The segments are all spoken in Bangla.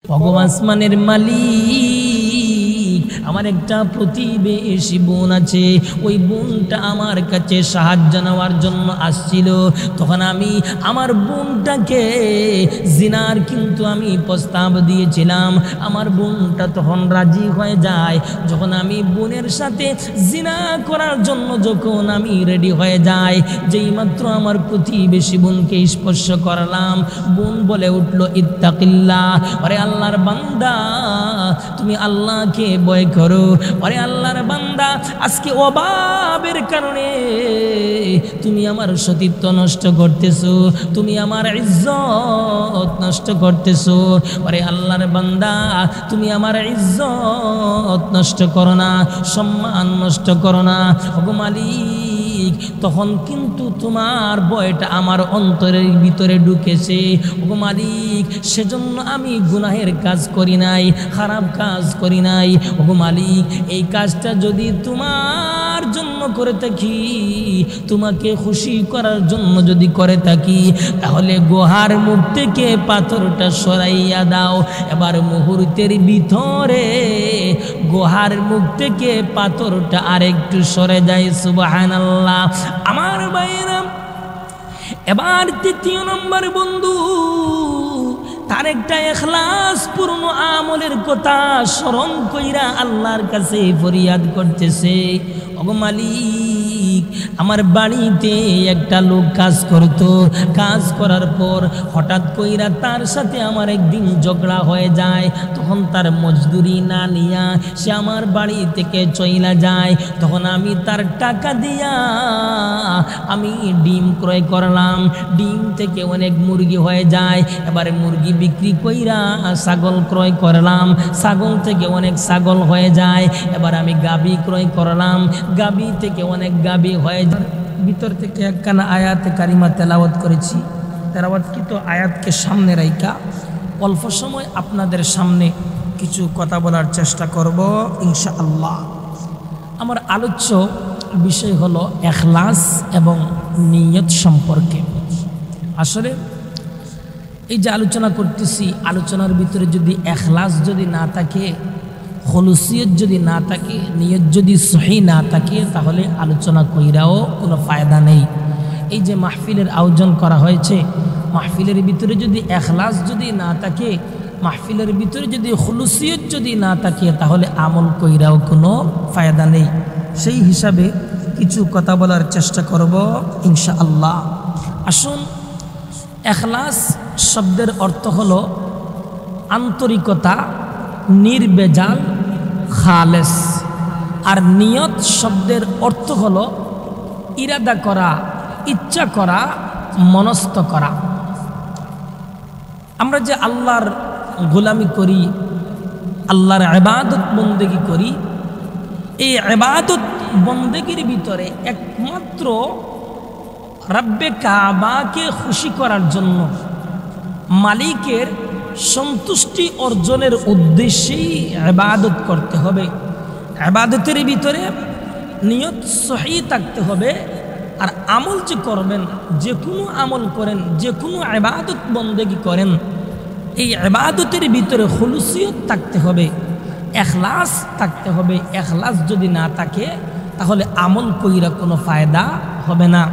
ভগবান আসমানের মালিক, আমার একটা প্রতিবেশী বোন আছে, ওই বোনটা আমার কাছে সাহায্য নেওয়ার জন্য আসছিল। তখন আমি আমার বোনটাকে জিনার কিন্তু আমি প্রস্তাব দিয়েছিলাম। আমার বোনটা তখন রাজি হয়ে যায়। যখন আমি বোনের সাথে জিনা করার জন্য যখন আমি রেডি হয়ে যাই, যেই মাত্র আমার প্রতিবেশী বোনকে স্পর্শ করলাম, বোন বলে উঠল, ইত্তাকিল্লাহ, আরে আল্লাহর বান্দা তুমি আল্লাহকে ভয় করো। আরে আল্লাহর বান্দা, আজকে অভাবের কারণে তুমি আমার সতীত্ব নষ্ট করতেছো, তুমি আমার ইজ্জত নষ্ট করতেছো। আরে আল্লাহর বান্দা, তুমি আমার ইজ্জত নষ্ট করো না, সম্মান নষ্ট করো না। ওগো মালিক, তখন কিন্তু তোমার ভয়টা আমার অন্তরের ভিতরে ঢুকেছে। ওগো মালিক, সেজন্য আমি গুনাহের কাজ করি নাই, খারাপ কাজ করি নাই। ওগো মালিক, এই কাজটা যদি তোমার জন্য করে থাকি, তোমাকে খুশি করার জন্য যদি করে থাকি, তাহলে গুহার মুখ থেকে পাথরটা সরাইয়া দাও। এবার মুহূর্তের ভিতরে গুহার মুখ থেকে পাথরটা আরেকটু সরে যায়। সুবহানাল্লাহ। আমার ভাইরা, এবার তৃতীয় নম্বর বন্ধু তার একটা ইখলাস পূর্ণ আমলের কথা স্মরণ কইরা আল্লাহর কাছে ফরিয়াদ করতেছে, ওগো মালিক, আমার বাড়িতে একটা লোক কাজ করতো, কাজ করার পর হঠাৎ কইরা তার সাথে আমার একদিন ঝগড়া হয়ে যায়। তখন তার মজদুরি না নিয়া সে আমার বাড়ি থেকে চইলা যায়। তখন আমি তার টাকা দিয়া আমি ডিম ক্রয় করলাম, ডিম থেকে অনেক মুরগি হয়ে যায়। এবারে মুরগি বিক্রি কইরা ছাগল ক্রয় করলাম, ছাগল থেকে অনেক ছাগল হয়ে যায়। এবার আমি গাবি ক্রয় করলাম, গাবি থেকে অনেক গাবি হয়ে যায়। ভিতর থেকে একখানা আয়াতে কারিমা তেলাওয়াত করেছি। তেলাওয়াতকৃত আয়াতকে সামনে রাইখা অল্প সময় আপনাদের সামনে কিছু কথা বলার চেষ্টা করব ইনশাআল্লাহ। আমার আলোচ্য বিষয় হলো ইখলাস এবং নিয়ত সম্পর্কে। আসলে এই যে আলোচনা করতেছি, আলোচনার ভিতরে যদি ইখলাস যদি না থাকে, খুলুসিয়ত যদি না থাকে, নিয়ত যদি সহি না থাকে, তাহলে আলোচনা কইরাও কোনো ফায়দা নেই। এই যে মাহফিলের আয়োজন করা হয়েছে, মাহফিলের ভিতরে যদি ইখলাস যদি না থাকে, মাহফিলের ভিতরে যদি খুলুসিয়ত যদি না থাকে, তাহলে আমল কইরাও কোনো ফায়দা নেই। সেই হিসাবে কিছু কথা বলার চেষ্টা করব ইনশাআল্লাহ। আসুন, ইখলাস শব্দের অর্থ হলো আন্তরিকতা, নির্বেজাল, খালেস। আর নিয়ত শব্দের অর্থ হলো ইরাদা করা, ইচ্ছা করা, মনস্থ করা। আমরা যে আল্লাহর গোলামি করি, আল্লাহর ইবাদত বন্দেগী করি, এই ইবাদত বন্দেগীর ভিতরে একমাত্র রব্বে কাবাকে খুশি করার জন্য, মালিকের সন্তুষ্টি অর্জনের উদ্দেশ্যেই ইবাদত করতে হবে। ইবাদতের ভিতরে নিয়ত সহি থাকতে হবে। আর আমল যে করবেন, যে কোনো আমল করেন, যে কোনো ইবাদত বন্দেগী করেন, এই ইবাদতের ভিতরে খুলুসিয়ত থাকতে হবে, ইখলাস থাকতে হবে। ইখলাস যদি না থাকে, তাহলে আমল কইরা কোনো ফায়দা হবে না।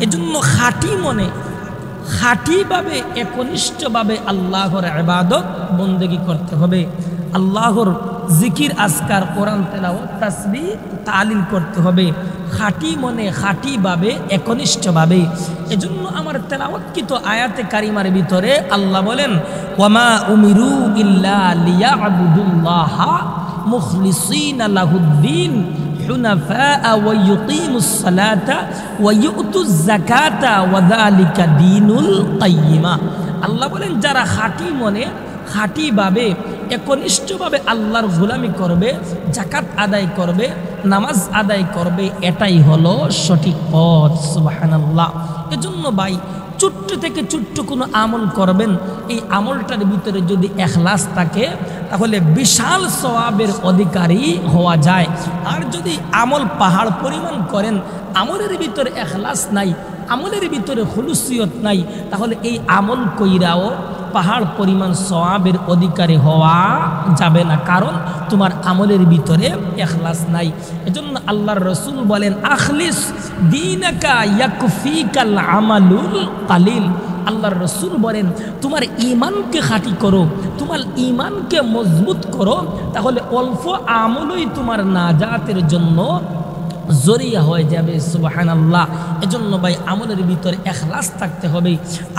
এজন্য খাঁটি মনে, খাঁটিভাবে, একনিষ্ঠভাবে আল্লাহর ইবাদত বন্দেগী করতে হবে। আল্লাহর জিকির, আজকার, কোরআন তেলাওয়াত, তাসবিহ, তালিল করতে হবে খাঁটি মনে, খাঁটিভাবে, একনিষ্ঠভাবে। এজন্য আমার তেলাওয়াতকৃত আয়াতে কারিমার ভিতরে আল্লাহ বলেন, ওয়ামা উমিরু ইল্লা লিয়াবুদুল্লাহা মুখলিসিনা লাহুদ্দিন হুনাফাআ ওয়া ইউকিমুস সালাতা ওয়া ইউতুজ যাকাতা ওয়া যালিকা দীনুল কাইয়্যিমা। আল্লাহ বলেন, যারা খাঁটি মনে, খাঁটিভাবে, একনিষ্ঠভাবে আল্লাহর গোলামি করবে, যাকাত আদায় করবে, নামাজ আদায় করবে, এটাই হলো সঠিক পথ। সুবহানাল্লাহ। এজন্য ভাই, ছোট্ট থেকে ছোট্ট কোনো আমল করবেন, এই আমলটার ভিতরে যদি ইখলাস থাকে, তাহলে বিশাল সওয়াবের অধিকারী হওয়া যায়। আর যদি আমল পাহাড় পরিমাণ করেন, আমলের ভিতরে ইখলাস নাই, আমলের ভিতরে খুলুসিয়ত নাই, তাহলে এই আমল কইরাও পাহাড় পরিমাণ সওয়াবের অধিকারী হওয়া যাবে না, কারণ তোমার আমলের ভিতরে ইখলাস নাই। এজন্য আল্লাহর রাসূল বলেন আখলিস দীনাকা ইয়াকফিকাল আমালুল কালিল। আল্লাহর রাসূল বলেন তোমার ঈমানকে খাঁটি করো, তোমার ঈমানকে মজবুত করো, তাহলে অল্প আমলই তোমার নাজাতের জন্য জরিয়া হয়ে যাবে। সুবহানাল্লাহ। এজন্য ভাই আমলের ভিতরে ইখলাস থাকতে হবে,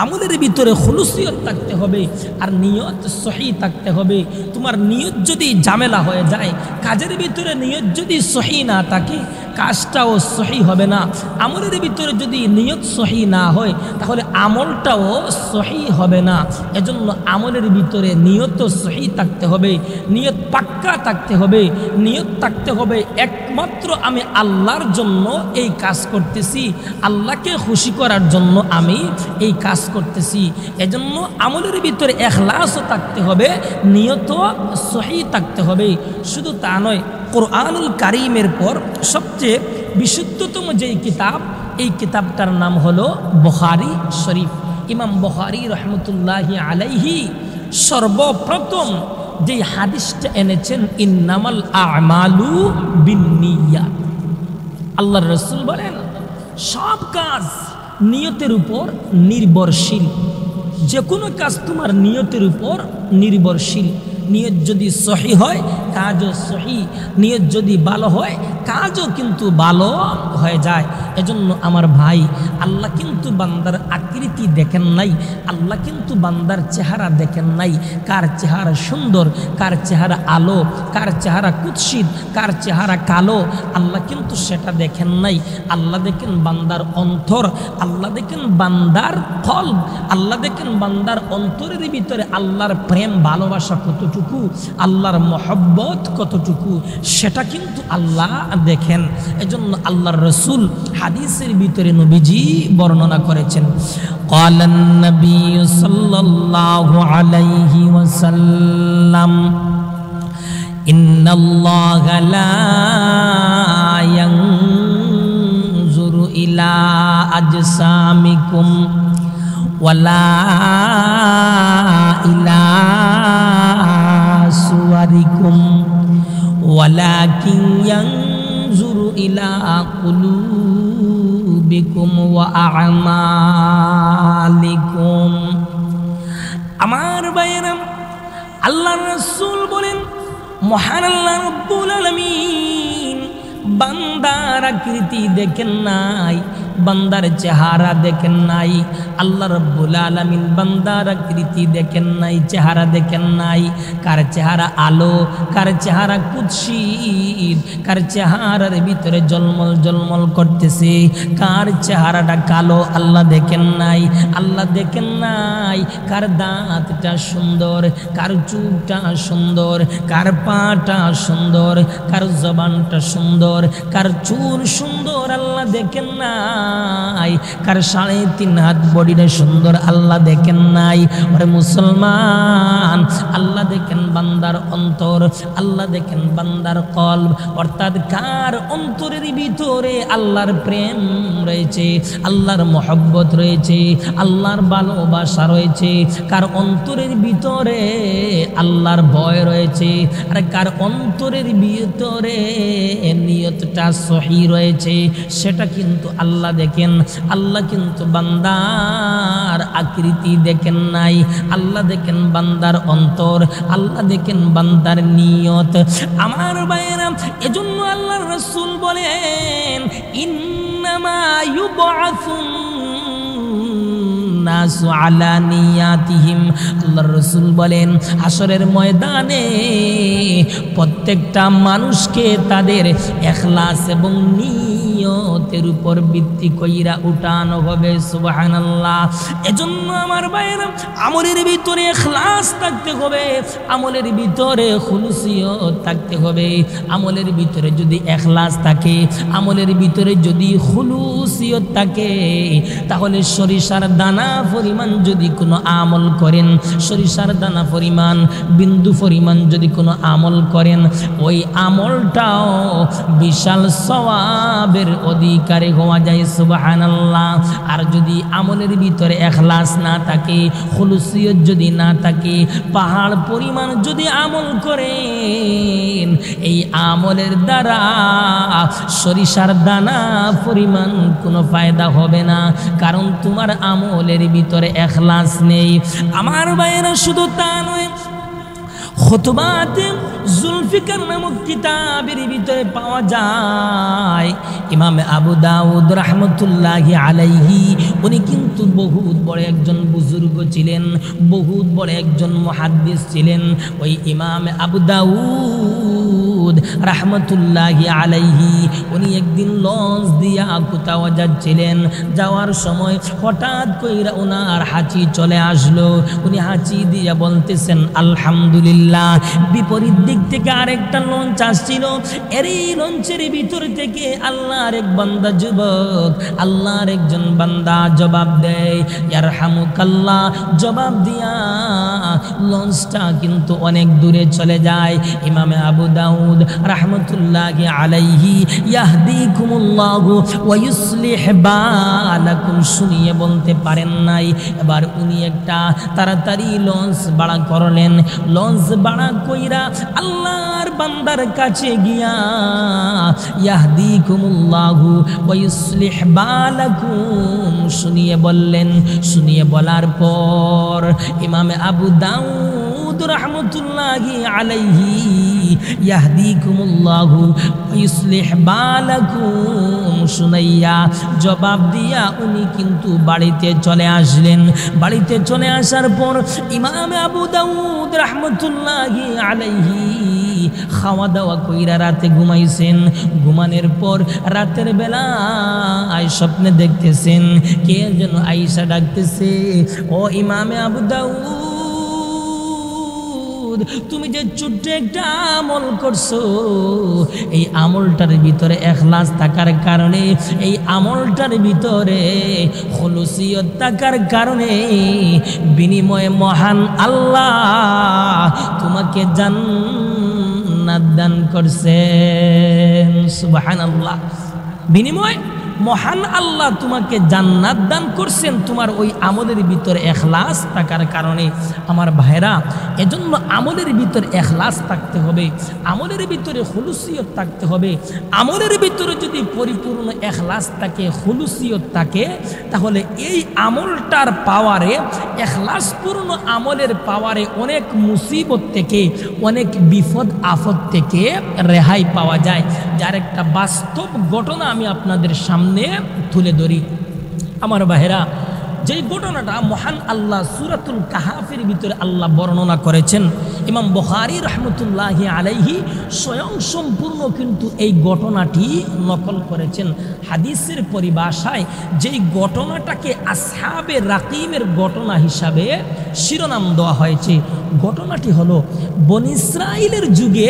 আমলের ভিতরে খুলুসিয়ত থাকতে হবে, আর নিয়ত সহি থাকতে হবে। তোমার নিয়ত যদি ঝামেলা হয়ে যায়, কাজের ভিতরে নিয়ত যদি সহি না থাকে, কাজটাও সহি হবে না। আমলের ভিতরে যদি নিয়ত সহি না হয়, তাহলে আমলটাও সহি হবে না। এজন্য আমলের ভিতরে নিয়ত সহি থাকতে হবে, নিয়ত পাক্কা থাকতে হবে, নিয়ত থাকতে হবে একমাত্র আমি আল্লাহর জন্য এই কাজ করতেছি, আল্লাহকে খুশি করার জন্য আমি এই কাজ করতেছি। এজন্য আমলের ভিতরে ইখলাসও থাকতে হবে, নিয়ত সহি থাকতে হবে। শুধু তা নয়, কোরআনুল কারীমের পর সবচেয়ে বিশুদ্ধতম যেই কিতাব, এই কিতাবটার নাম হলো বুখারী শরীফ। ইমাম বুখারী রহমতুল্লাহি আলাইহি সর্বপ্রথম যেই হাদিসটা এনেছেন, ইন্নামাল আমালু বিন্নিয়াত। আল্লাহর রাসূল বলেন সব কাজ নিয়তের উপর নির্ভরশীল। যে কোনো কাজ তোমার নিয়তের উপর নির্ভরশীল। নিয়ত যদি সহি হয়, কাজও সহি। নিয়ত যদি ভালো হয়, কাজও কিন্তু ভালো হয়ে যায়। এজন্য আমার ভাই, আল্লাহ কিন্তু বান্দার আকৃতি দেখেন নাই, আল্লাহ কিন্তু বান্দার চেহারা দেখেন নাই। কার চেহারা সুন্দর, কার চেহারা আলো, কার চেহারা কুৎসিত, কার চেহারা কালো, আল্লাহ কিন্তু সেটা দেখেন নাই। আল্লাহ দেখেন বান্দার অন্তর, আল্লাহ দেখেন বান্দার কলব, আল্লাহ দেখেন বান্দার অন্তরের ভিতরে আল্লাহর প্রেম ভালোবাসা কতটুকু, আল্লাহর মহব্বত কতটুকু, সেটা কিন্তু আল্লাহ দেখেন। এজন্য আল্লাহর রাসূল হাদিসের ভিতরে নবীজি বর্ণনা করেছেন, ক্বালান নবী সাল্লাল্লাহু আলাইহি ওয়াসাল্লাম ইন্নাল্লাহা লা ইয়ানজুরু ইলা আজসামিকুম ওয়ালা ইলা সুওয়ারিকুম ওয়ালাকিন ইয়ানজুরু ইলা কুলুবিকুম ওয়া আমালিকুম। আমার ভাইয়েরা, আল্লাহর রাসূল বলেন মহান আল্লাহ রাব্বুল আলামিন বান্দার আকৃতি দেখেন নাই, বান্দার চেহারা দেখেন নাই। আল্লাহ রাব্বুল আলামিন বান্দার আকৃতি দেখেন নাই, চেহারা দেখেন নাই। কার চেহারা আলো, কার চেহারা কুৎসিত, কার চেহারার ভিতরে জলমল জলমল করতেছে, কার চেহারাটা কালো আল্লাহ দেখেন নাই। আল্লাহ দেখেন নাই কার দাঁতটা সুন্দর, কার চুলটা সুন্দর, কার পাটা সুন্দর, কার জবানটা সুন্দর, কার চুল সুন্দর, আল্লাহ দেখেন নাই। কার 3.5 হাত বডিটা সুন্দর, আল্লাহ দেখেন নাই। ওরে মুসলমান, আল্লাহ দেখেন বান্দার অন্তর, আল্লাহ দেখেন বান্দার কলব। অর্থাৎ কার অন্তরের ভিতরে আল্লাহর প্রেম রয়েছে, আল্লাহর মহব্বত রয়েছে, আল্লাহর ভালোবাসা রয়েছে, কার অন্তরের ভিতরে আল্লাহর ভয় রয়েছে, আর কার অন্তরের ভিতরে নিয়তটা সহি রয়েছে, সেটা কিন্তু আল্লাহ দেখেন। আল্লাহ কিন্তু বান্দার আকৃতি দেখেন নাই, আল্লাহ দেখেন বান্দার অন্তর, আল্লাহ দেখেন বান্দার নিয়ত। আমার ভাইয়েরা, এজন্য আল্লাহর রাসূল বলেন ইন্নামা ইউবআসুন নাসু আলা নিয়াতিহিম। আল্লাহর রাসূল বলেন হাসরের ময়দানে প্রত্যেকটা মানুষকে তাদের ইখলাস এবং নিয়তের উপর ভিত্তি কইরা উঠানো হবে। সুবহানাল্লাহ। এজন্য আমার ভাইরা, আমলের ভিতরে ইখলাস থাকতে হবে, আমলের ভিতরে খুলুসিয়ত থাকতে হবে। আমলের ভিতরে যদি ইখলাস থাকে, আমলের ভিতরে যদি খুলুসিয়ত থাকে, তাহলে সরিষার দানা পরিমাণ যদি কোনো আমল করেন, সরিষার দানা পরিমাণ, বিন্দু পরিমাণ যদি কোনো আমল করেন, ওই আমলটাও বিশাল সওয়াবের অধিকারী হওয়া যায়। সুবহানাল্লাহ। আর যদি আমলের ভিতরে ইখলাস না থাকে, খুলুসিয়ত যদি না থাকে, পাহাড় পরিমাণ যদি আমল করেন, এই আমলের দ্বারা সরিষার দানা পরিমাণ কোনো ফায়দা হবে না, কারণ তোমার আমলের ভিতরে ইখলাস নেই। আমার ভাইয়েরা, শুধু তা নয়, খুতবাতে জুলফিকার নামক কিতাবের ভিতরে পাওয়া যায় ইমাম আবু দাউদ রাহমাতুল্লাহি আলাইহি, উনি কিন্তু বহুত বড় একজন বুজুর্গ ছিলেন, বহুত বড় একজন মুহাদ্দিস ছিলেন। ওই ইমাম আবু দাউদ রাহমাতুল্লাহি আলাইহি উনি একদিন লঞ্চ দিয়া কোথাও যাচ্ছিলেন, যাওয়ার সময় হঠাৎ কইরা ওনার হাঁচি চলে আসলো। উনি হাঁচি দিয়া বলতেছেন আলহামদুলিল্লাহ। বিপরীত দিক থেকে আরেকটা লঞ্চ আসছিল, এই লঞ্চের ভিতর থেকে আল্লাহর এক বান্দা যুবক, আল্লাহর একজন বান্দা জবাব দেয় ইয়ারহামুকাল্লাহ, জবাব দিয়া লঞ্চটা কিন্তু অনেক দূরে চলে যায়। ইমামে আবু দাউদ রাহমাতুল্লাহি আলাইহি ইয়াহদিকুমুল্লাহু ওয়া ইউসলিহ বালাকুম শুনিয়ে বলতে পারেন নাই। এবার উনি একটা তাড়াতাড়ি লঞ্চ ভাড়া করলেন। লঞ্চ ভাড়া কইরা আল্লাহর বান্দার কাছে গিয়া ইয়াহদিকুমুল্লাহু ওয়া ইউসলিহ বালাকুম শুনিয়ে বললেন। শুনিয়ে বলার পর ইমামে আবু দাউদ রাহমাতুল্লাহি আলাইহি ইয়াহদিকুমুল্লাহু ওয়া ইউসলিহ বালাকুম শুনাইয়া জবাব দিয়া উনি কিন্তু বাড়িতে চলে আসলেন। বাড়িতে চলে আসার পর ইমামে আবু দাউদ রাহমাতুল্লাহি আলাইহি খাওয়া দাওয়া কইরা রাতে ঘুমাইছেন। ঘুমানোর পর রাতের বেলা স্বপ্নে দেখতেছেন কে যেন আয়েশা ডাকতেছে, ও ইমামে আবু দাউদ, তুমি যে ছোট্ট একটা আমল করছো, এই আমলটার ভিতরে ইখলাস থাকার কারণে, এই আমলটার ভিতরে খুলুসিয়ত থাকার কারণে বিনিময়ে মহান আল্লাহ তোমাকে জান্নাত দান করছেন। সুবহানাল্লাহ। বিনিময় মহান আল্লাহ তোমাকে জান্নাত দান করছেন তোমার ওই আমলের ভিতরে ইখলাস থাকার কারণে। আমার ভাইরা, এজন্য আমলের ভিতরে ইখলাস থাকতে হবে, আমলের ভিতরে খুলুসিয়ত থাকতে হবে। আমলের ভিতরে যদি পরিপূর্ণ ইখলাস থাকে, খুলুসিয়ত থাকে, তাহলে এই আমলটার পাওয়ারে, ইখলাসপূর্ণ আমলের পাওয়ারে অনেক মুসিবত থেকে, অনেক বিপদ আফত থেকে রেহাই পাওয়া যায়। যার একটা বাস্তব ঘটনা আমি আপনাদের সামনে তুলে ধরি। আমার ভাইরা, যেই ঘটনাটা মহান আল্লাহ সূরাতুল কাহাফের ভিতরে আল্লাহ বর্ণনা করেছেন, ইমাম বুখারী রাহমাতুল্লাহি আলাইহি স্বয়ং সম্পূর্ণ কিন্তু এই ঘটনাটি নকল করেছেন। হাদিসের পরিভাষায় যেই ঘটনাটাকে আসহাবে রাকিমের ঘটনা হিসাবে শিরোনাম দেওয়া হয়েছে, ঘটনাটি হলো বনী ইসরাইলের যুগে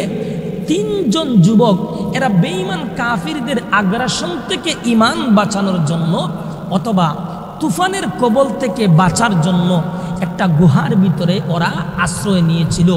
তিনজন যুবক, এরা বেঈমান কাফিরদের আগ্রাসন থেকে ঈমান বাঁচানোর জন্য অথবা তুফানের কবল থেকে বাঁচার জন্য একটা গুহার ভিতরে ওরা আশ্রয় নিয়েছিল।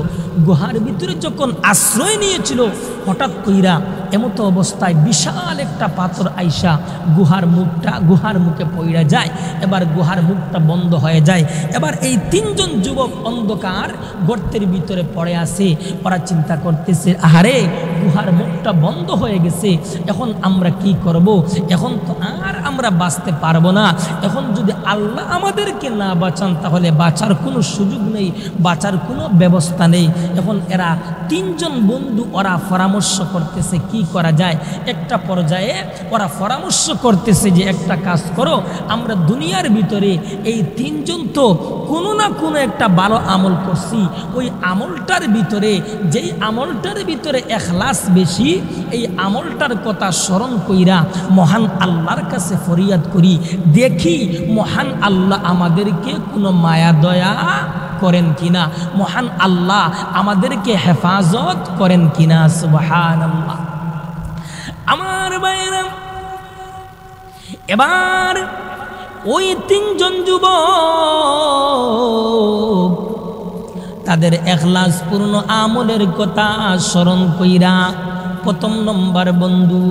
গুহার ভিতরে যখন আশ্রয় নিয়েছিল, হঠাৎ কইরা এমতো অবস্থায় বিশাল একটা পাথর আইসা গুহার মুখে পড়ে যায়। এবার গুহার মুখটা বন্ধ হয়ে যায়। এবার এই তিনজন যুবক অন্ধকার গর্তের ভিতরে পড়ে আছে। ওরা চিন্তা করতেছে, আহারে, গুহার মুখটা বন্ধ হয়ে গেছে, এখন আমরা কি করব? এখন তো আর আমরা বাঁচতে পারবো না। এখন যদি আল্লাহ আমাদেরকে না বাঁচান, তাহলে বাঁচার কোনো সুযোগ নেই, বাঁচার কোনো ব্যবস্থা নেই। এখন এরা তিনজন বন্ধু ওরা পরামর্শ করতেছে কি করা যায়। একটা পর্যায়ে ওরা পরামর্শ করতেছে যে একটা কাজ করো, আমরা দুনিয়ার ভিতরে এই তিনজন তো কোনো না কোনো একটা ভালো আমল করছি, ওই আমলটার ভিতরে, যেই আমলটার ভিতরে ইখলাস বেশি, এই আমলটার কথা স্মরণ কইরা মহান আল্লাহর কাছে ফরিয়াদ করি, দেখি মহান আল্লাহ আমাদেরকে কোনো মায়া দয়া করেন কিনা, মহান আল্লাহ আমাদেরকে হেফাজত করেন কিনা। সুবহানাল্লাহ। আমার ভাইরা, এবার ওই তিনজন যুবক তাদের ইখলাসপূর্ণ আমলের কথা স্মরণ কইরা, প্রথম নম্বর বন্ধু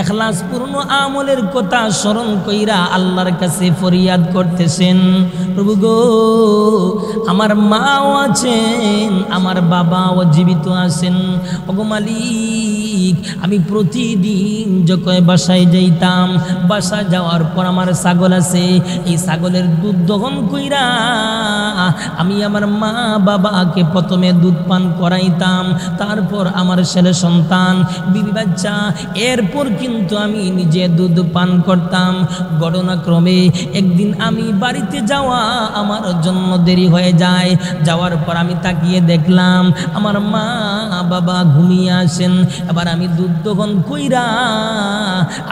ইখলাসপূর্ণ আমলের কথা স্মরণ কইরা আল্লাহর কাছে ফরিয়াদ করতেছেন, প্রভু গো আমার মাও আছেন, আমার বাবাও জীবিত আছেন, ওগো মালিক আমি প্রতিদিন যখন বাসায় যাইতাম, বাসা যাওয়ার পর আমার ছাগল আছে, এই ছাগলের দুধ দহন কইরা আমি আমার মা বাবাকে প্রথমে দুধ পান করাইতাম, তারপর আমার ছেলে সন্তান বিবি বাচ্চা, এরপর কিন্তু আমি নিজে দুধ পান করতাম। ঘটনাক্রমে একদিন আমি বাড়িতে যাওয়া আমার জন্য দেরি হয়ে যায়, যাওয়ার পর আমি তাকিয়ে দেখলাম আমার মা বাবা ঘুমিয়ে আসেন। এবার আমি দুধ দহন কইরা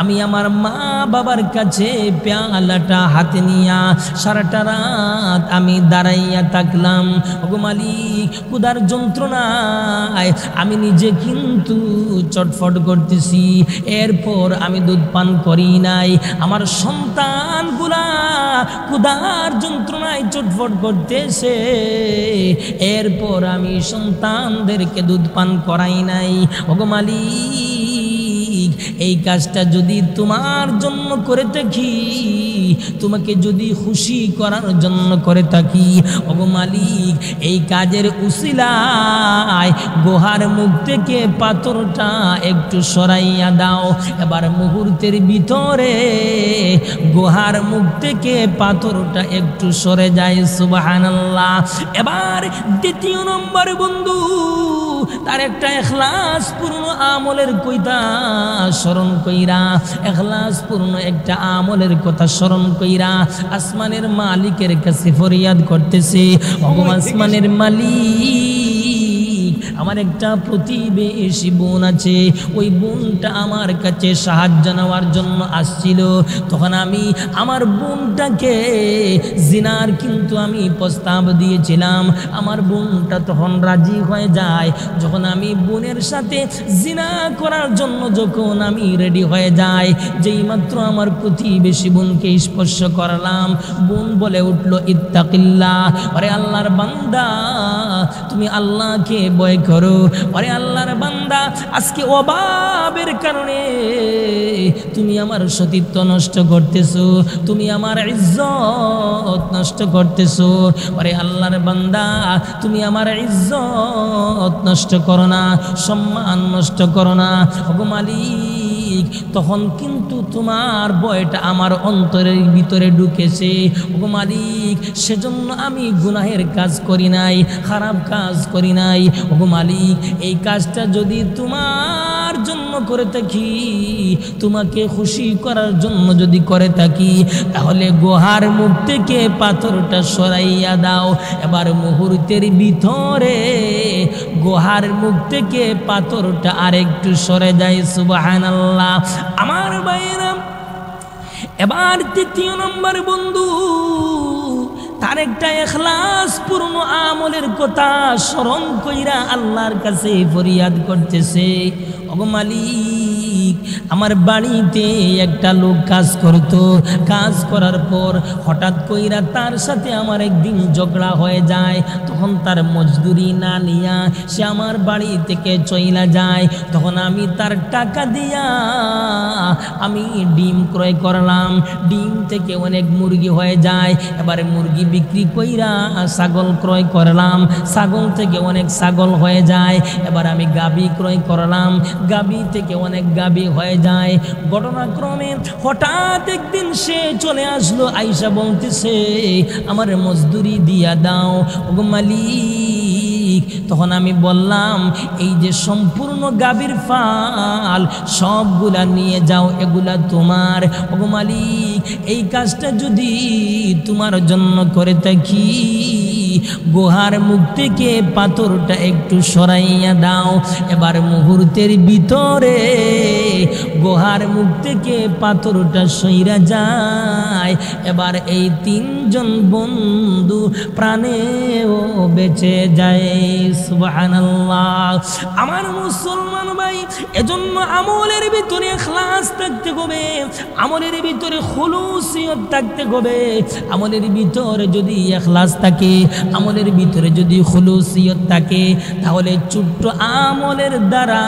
আমি আমার মা বাবার কাছে পেয়ালাটা হাতে নিয়া সারাটা রাত আমি দাঁড়াইয়া থাকলাম। ওগো মালিক ক্ষুধার যন্ত্রণায় আমি নিজে কিন্তু চটফট করতেছি, এরপর আমি দুধ পান করি নাই, আমার সন্তানগুলা ক্ষুধার যন্ত্রণায় চটফট করতেছে, এরপর আমি সন্তানদেরকে দুধ পান করাই নাই। ওগো মালিক এই কাজটা যদি তোমার জন্য করে থাকি, তোমাকে যদি খুশি করার জন্য করে থাকি, ওগো মালিক এই কাজের উসিলায় গুহার মুখ থেকে পাথরটা একটু সরাইয়া দাও। এবার মুহূর্তের ভিতরে গুহার মুখ থেকে পাথরটা একটু সরে যায়, সুবহানাল্লাহ। এবার দ্বিতীয় নম্বর বন্ধু তার একটা ইখলাসপূর্ণ আমলের কইতা স্মরণ কইরা, ইখলাসপূর্ণ একটা আমলের কথা স্মরণ কইরা আসমানের মালিকের কাছে ফরিয়াদ করতেছে, ওগো আসমানের মালিক আমার একটা প্রতিবেশী বোন আছে, ওই বোনটা আমার কাছে সাহায্য নেওয়ার জন্য আসছিল, তখন আমি আমার বোনটাকে জিনার কিন্তু আমি প্রস্তাব দিয়েছিলাম, আমার বোনটা তখন রাজি হয়ে যায়। যখন আমি বোনের সাথে জিনা করার জন্য যখন আমি রেডি হয়ে যাই, যেই মাত্র আমার প্রতিবেশী বোনকে স্পর্শ করলাম, বোন বলে উঠলো ইত্তাকিল্লাহ, আরে আল্লাহর বান্দা তুমি আল্লাহকে ভয় করো, আরে আল্লাহর বান্দা আজকে অভাবের কারণে তুমি আমার সতীত্ব নষ্ট করতেছো, তুমি আমার ইজ্জত নষ্ট করতেছো, আরে আল্লাহর বান্দা তুমি আমার ইজ্জত নষ্ট করো না, সম্মান নষ্ট করো না। ওগো মালিক তখন কিন্তু তোমার ভয়টা আমার অন্তরের ভিতরে ঢুকেছে, ওগো মালিক সেজন্য আমি গুনাহের কাজ করি নাই, খারাপ কাজ করি নাই। ওগো মালিক এই কাজটা যদি তোমার জন্য করে থাকি, তোমাকে খুশি করার জন্য যদি করে থাকি, তাহলে গুহার মুখ থেকে পাথরটা সরাইয়া দাও। এবার মুহূর্তের ভিতরে গুহার মুখ থেকে পাথরটা আরেকটু সরে যায়, সুবহানাল্লাহ। আমার ভাইরা এবার তৃতীয় নম্বর বন্ধু তার একটা ইখলাসপূর্ণ আমলের কথা স্মরণ কইরা আল্লাহর কাছে ফরিয়াদ করতেছে, ওগো মালিক আমার বাড়িতে একটা লোক কাজ করতো, কাজ করার পর হঠাৎ কইরা তার সাথে আমার একদিন ঝগড়া হয়ে যায়, তখন তার মজদুরি না নিয়া সে আমার বাড়ি থেকে চইলা যায়, তখন আমি তার টাকা দিয়া আমি ডিম ক্রয় করলাম, ডিম থেকে অনেক মুরগি হয়ে যায়, এবারে মুরগি বিক্রি কইরা ছাগল ক্রয় করলাম, ছাগল থেকে অনেক ছাগল হয়ে যায়, এবার আমি গাভী ক্রয় করলাম, গাভী থেকে অনেক গাভী হয়ে যায়। ঘটনাক্রমে হঠাৎ একদিন সে চলে আসলো, আইসা বলতেছে আমার মজদুরি দিয়া দাও, ওগো মালিক। তখন আমি বললাম এই যে সম্পূর্ণ গাভীর ফাল সবগুলা নিয়ে যাও, এগুলা তোমার, ওগো মালিক এই কাজটা যদি তোমার জন্য করে থাকি, গুহার মুখ থেকে পাথরটা একটু সরাইয়া দাও। এবার মুহূর্তের ভিতরে গুহার মুখ থেকে পাথরটা সইরা যায়। এবার এই তিনজন বন্ধু প্রাণেও বেঁচে যায়। সুবহানাল্লাহ। আমার মুসলমান ভাই, এজন্য আমলের ভিতরে ইখলাস থাকতে হবে, আমলের ভিতরে খুলুসিয়ত থাকতে হবে। আমলের ভিতরে যদি ইখলাস থাকে, আমলের ভিতরে যদি খুলুসিয়ত থাকে, তাহলে ছোট্ট আমলের দ্বারা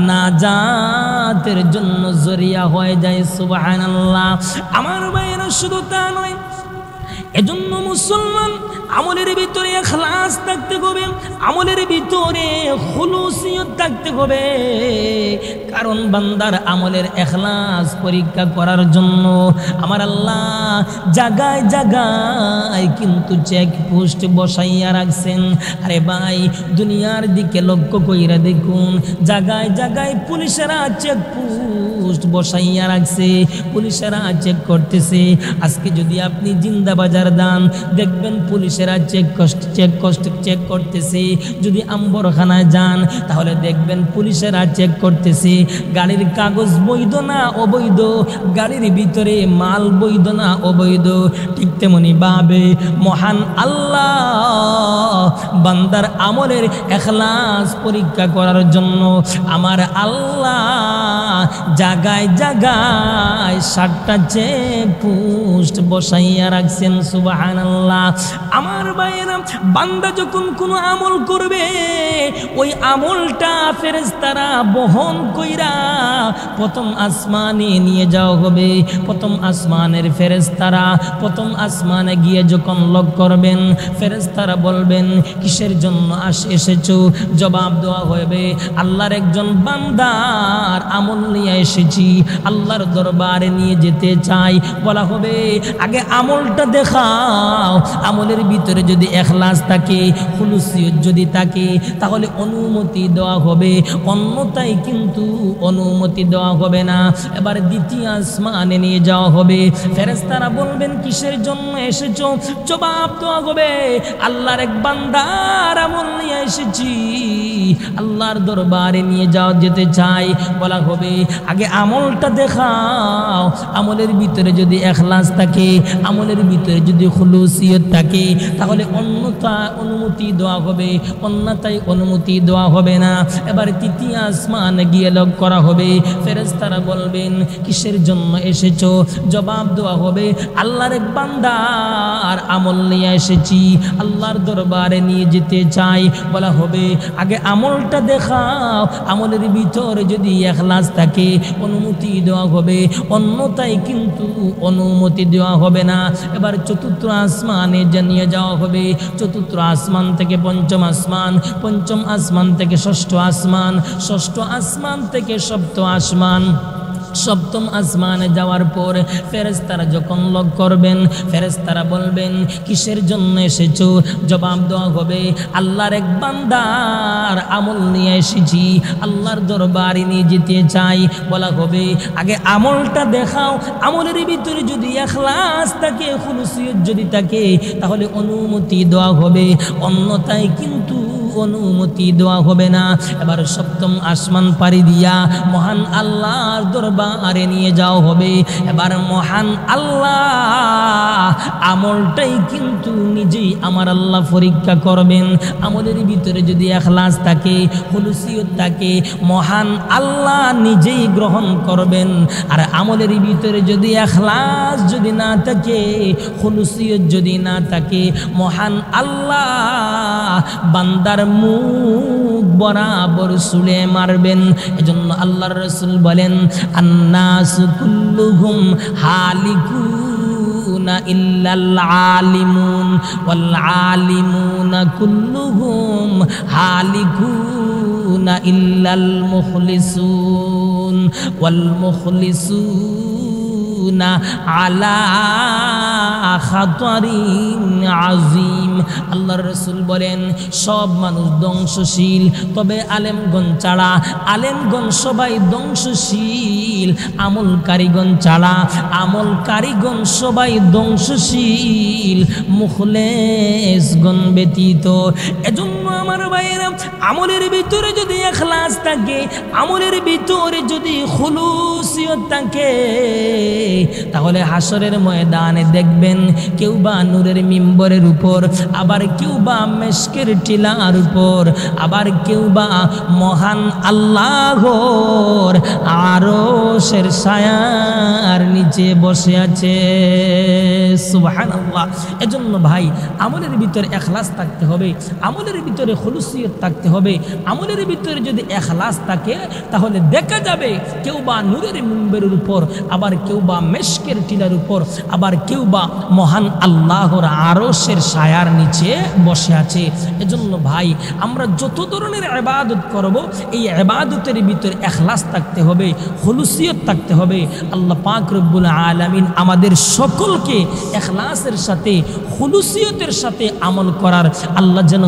নাজাতের জন্য জরিয়া হয়ে যায়। সুবহানাল্লাহ। আমার ভাইয়েরা, শুধু তা নয়, এজন্য মুসলমান আমলের ভিতরে ইখলাস থাকতে হবে, আমলের ভিতরে খুলুসিয়ত থাকতে হবে। কারণ বান্দার আমলের ইখলাস পরীক্ষা করার জন্য আমার আল্লাহ জায়গায় জায়গায় কিন্তু চেকপোস্ট বসাইয়া রাখছেন। আরে ভাই, দুনিয়ার দিকে লক্ষ্য কইরা দেখুন, জায়গায় জায়গায় পুলিশেরা চেকপোস্ট বসাইয়া রাখছে, পুলিশেরা চেক করতেছে। আজকে যদি আপনি জিন্দাবাজার দান, দেখবেন পুলিশেরা চেক করতেছে। যদি আম্বরখানায় যান, তাহলে দেখবেন পুলিশেরা চেক করতেছে গাড়ির কাগজ বৈধ না অবৈধ, গাড়ির ভিতরে মাল বৈধ না অবৈধ। ঠিক তেমনি ভাবে মহান আল্লাহ বান্দার আমলের ইখলাস পরীক্ষা করার জন্য আমার আল্লাহ জায়গায় জায়গায় 7টা চেকপোস্ট বসাইয়া রাখছেন। সুবহানাল্লাহ। আমার ভাইয়েরা, বান্দা যখন কোনো আমল করবে, ওই আমলটা ফেরেশতারা বহন কইরা প্রথম আসমানে নিয়ে যাওয়া হবে। প্রথম আসমানের ফেরেশতারা প্রথম আসমানে গিয়ে যখন লক করবেন, ফেরেশতারা বলবেন কিসের জন্য এসেছো? জবাব দেওয়া হবে, আল্লাহর একজন বান্দার আমল নিয়ে এসেছি, আল্লাহর দরবারে নিয়ে যেতে চাই। বলা হবে, আগে আমলটা দেখাও। আমলের ভিতরে যদি ইখলাস থাকে, খুলুসিয়ত যদি থাকে, তাহলে অনুমতি দেওয়া হবে, অন্যথায় কিন্তু অনুমতি দেওয়া হবে না। এবার দ্বিতীয় আসমানে নিয়ে যাওয়া হবে। ফেরেশতারা বলবেন কিসের জন্য এসেছো? জবাব দেওয়া হবে, আল্লাহর এক বান্দার আমল নিয়ে এসেছি, আল্লাহর দরবারে নিয়ে যেতে চাই। বলা হবে, আগে আমলটা দেখাও। আমলের ভিতরে যদি ইখলাস থাকে, আমলের ভিতরে যদি খুলুসিয়ত থাকে, তাহলে অনুমতি দেওয়া হবে, অন্যথায় অনুমতি দেওয়া হবে না। এবার তৃতীয় আসমানে গিয়ে লক করা হবে। ফেরেশতারা বলবেন কিসের জন্য এসেছো? জবাব দেওয়া হবে, আল্লাহর এক বান্দার আমল নিয়ে এসেছি, আল্লাহর দরবারে নিয়ে যেতে চাই। বলা হবে, আগে আমলটা দেখাও। আমলের ভিতরে যদি ইখলাস থাকে, অনুমতি দেওয়া হবে, অন্যথায় কিন্তু অনুমতি দেওয়া হবে না। এবার চতুর্থ আসমানে জানিয়ে যাওয়া হবে। চতুর্থ আসমান থেকে পঞ্চম আসমান, পঞ্চম আসমান থেকে ষষ্ঠ আসমান, ষষ্ঠ আসমান থেকে সপ্তম আসমান, সপ্তম আসমানে যাওয়ার পর ফেরেশতারা যখন লক করবেন, ফেরেশতারা বলবেন কিসের জন্য এসেছো? জবাব দেওয়া হবে, আল্লাহর এক বান্দার আমল নিয়ে এসেছি, আল্লাহর দরবারে নিয়ে যেতে চাই। বলা হবে, আগে আমলটা দেখাও। আমলের ভিতরে যদি ইখলাস থাকে, খুলুসিয়ত যদি থাকে, তাহলে অনুমতি দেওয়া হবে, অন্যথায় কিন্তু অনুমতি দেওয়া হবে না। এবার সপ্তম আসমান পাড়ি দিয়া মহান আল্লাহর দরবারে নিয়ে যাওয়া হবে। এবার মহান আল্লাহ আমলটাই কিন্তু নিজেই আমার আল্লাহ পরীক্ষা করবেন। আমলের ভিতরে যদি ইখলাস থাকে, খুলুসিয়ত থাকে, মহান আল্লাহ নিজেই গ্রহণ করবেন। আর আমলের ভিতরে যদি ইখলাস যদি না থাকে, খুলুসিয়ত যদি না থাকে, মহান আল্লাহ বান্দার মুখ বরাবর সুলে মারবেন। এজন্য আল্লাহর রাসূল বলেন, আন্নাসু কুল্লুহুম হালিকুনা ইল্লাল আলিমুন ওয়াল আলিমুনা কুল্লুহুম হালিকুনা ইল্লাল মুখলিসুন ওয়াল মুখলিসুন ইউসিরুনা আলা খাতারিন আযীম। আল্লাহর রাসূল বলেন সব মানুষ ধ্বংসশীল, তবে আলেমগণ ছাড়া, আলেমগণ সবাই ধ্বংসশীল, আমলকারীগণ ছাড়া আমলকারীগণ সবাই ধ্বংসশীল, মুখলেসগণ ব্যতীত। এজন্য আমার ভাইয়েরা, আমলের ভিতরে যদি ইখলাস থাকে, আমলের ভিতরে যদি খুলুসিয়ত থাকে, তাহলে হাসরের ময়দানে দেখবেন কেউ বা নূরের মিম্বরের উপর, আবার কেউ বা মেশকের টিলার উপর, আবার কেউ বা মহান আল্লাহর আরশের ছায়ার নিচে বসে আছে। সুবহানাল্লাহ। এজন্য ভাই আমলের ভিতরে ইখলাস থাকতে হবে, আমলের ভিতরে খুলুসিয়ত থাকতে হবে। আমলের ভিতরে যদি ইখলাস থাকে তাহলে দেখা যাবে কেউ বা নূরের মিম্বরের উপর, আবার কেউ বা মেশকের টিলার উপর, আবার কেউ বা মহান আল্লাহর আরশের ছায়ার নিচে বসে আছে। এজন্য ভাই আমরা যত ধরনের ইবাদত করব, এই ইবাদতের ভিতরে ইখলাস থাকতে হবে, খুলুসিয়ত থাকতে হবে। আল্লাহ পাক রব্বুল আলামিন আমাদের সকলকে ইখলাসের সাথে খুলুসিয়তের সাথে আমল করার আল্লাহ যেন